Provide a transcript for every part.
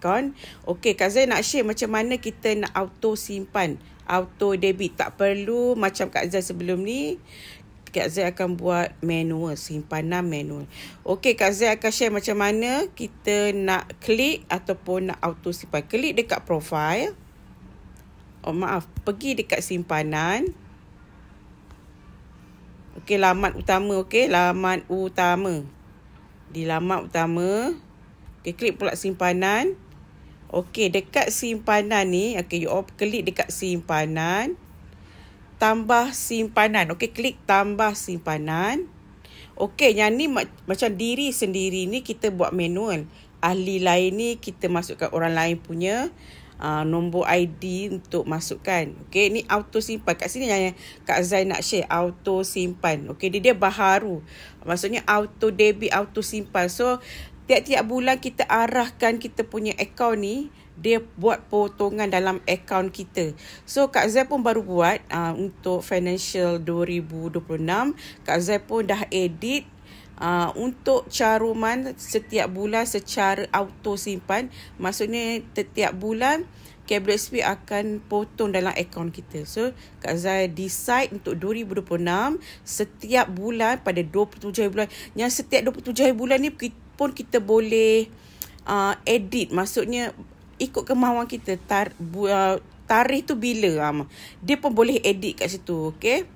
akaun. Okey, Kak Zai nak share macam mana kita nak auto simpan, auto debit. Tak perlu macam Kak Zai sebelum ni. Kak Zai akan buat manual, simpanan manual. Okey, Kak Zai akan share macam mana kita nak klik ataupun nak auto simpan. Klik dekat profile. Pergi dekat simpanan. Okey, laman utama. Okey, laman utama. Di laman utama. Okey, klik pula simpanan. Okey, dekat simpanan ni, okey, you all klik dekat simpanan. Tambah simpanan. Okey, klik tambah simpanan. Okey, yang ni macam diri sendiri ni kita buat manual. Ahli lain ni kita masukkan orang lain punya nombor ID untuk masukkan. Okey, ni auto simpan. Kat sini yang Kak Zai nak share, auto simpan. Okey, dia baharu. Maksudnya auto debit, auto simpan. So, tiap-tiap bulan kita arahkan kita punya akaun ni, dia buat potongan dalam akaun kita. So, Kak Zai pun baru buat untuk financial 2026. Kak Zai pun dah edit untuk caruman setiap bulan secara auto simpan. Maksudnya, setiap bulan KBSP akan potong dalam akaun kita. So, Kak Zai decide untuk 2026 setiap bulan pada 27 bulan. Yang setiap 27 bulan ni pun kita boleh edit. Maksudnya, ikut kemahuan kita, tarikh tu bila. Dia pun boleh edit kat situ. Okay.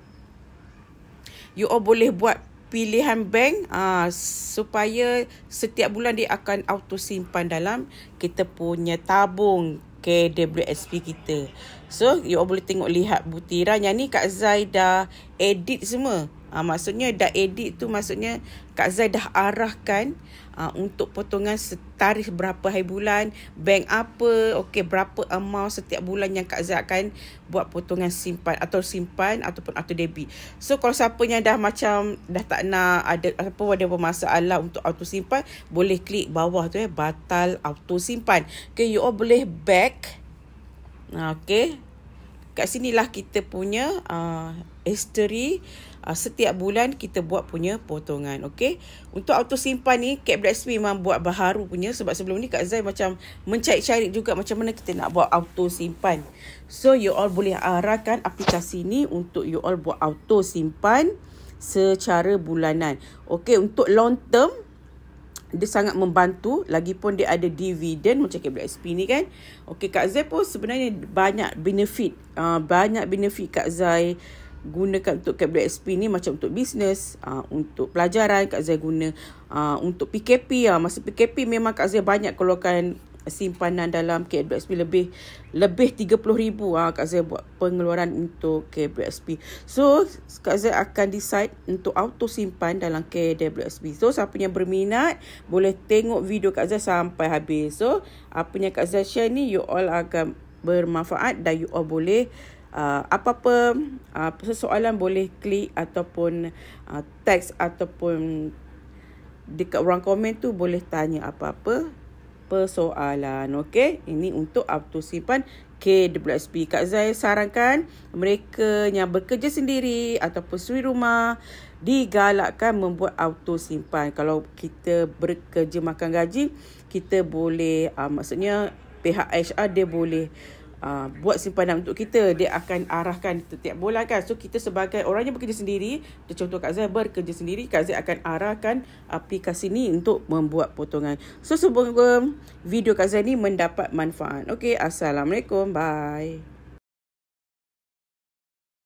You all boleh buat pilihan bank supaya setiap bulan dia akan auto simpan dalam kita punya tabung KWSP kita. So, you all boleh lihat butiran. Yang ni Kak Zai dah edit semua. Maksudnya dah edit tu maksudnya Kak Zai dah arahkan untuk potongan tarikh berapa hari bulan, bank apa, okey, berapa amount setiap bulan yang Kak Zai akan buat potongan simpan ataupun auto debit. So, kalau siapa yang dah tak nak ada masalah untuk auto simpan, boleh klik bawah tu batal auto simpan. Okay, you all boleh back. Okay. Kat sinilah kita punya history setiap bulan kita buat punya potongan. Okey. Untuk auto simpan ni KBSP memang buat baharu punya, sebab sebelum ni Kak Zai macam mencari-cari juga macam mana kita nak buat auto simpan. So, you all boleh arahkan aplikasi ni untuk you all buat auto simpan secara bulanan. Okey, untuk long term dia sangat membantu. Lagipun dia ada dividen macam KBSP ni kan. Okey, Kak Zai pun sebenarnya banyak benefit. Banyak benefit Kak Zai gunakan untuk KBSP ni, macam untuk bisnes, untuk pelajaran Kak Zai guna, untuk PKP. Masa PKP memang Kak Zai banyak keluarkan simpanan dalam KBSP lebih 30,000 Kak Zai buat pengeluaran untuk KBSP. So, Kak Zai akan decide untuk auto simpan dalam KWSP. So, siapa yang berminat boleh tengok video Kak Zai sampai habis. So, apa yang Kak Zai share ni you all akan bermanfaat dan you all boleh apa-apa soalan boleh klik ataupun teks ataupun dekat ruang komen tu boleh tanya apa-apa persoalan. Okey, ini untuk auto simpan KWSP. Kak Zai sarankan mereka yang bekerja sendiri ataupun suri rumah digalakkan membuat auto simpan. Kalau kita bekerja makan gaji, kita boleh maksudnya pihak HR dia boleh buat simpanan untuk kita. Dia akan arahkan setiap bulan kan. So, kita sebagai orang yang bekerja sendiri, contoh Kak Zai bekerja sendiri, Kak Zai akan arahkan aplikasi ni untuk membuat potongan. So, semoga video Kak Zai ni mendapat manfaat. Okey, Assalamualaikum. Bye.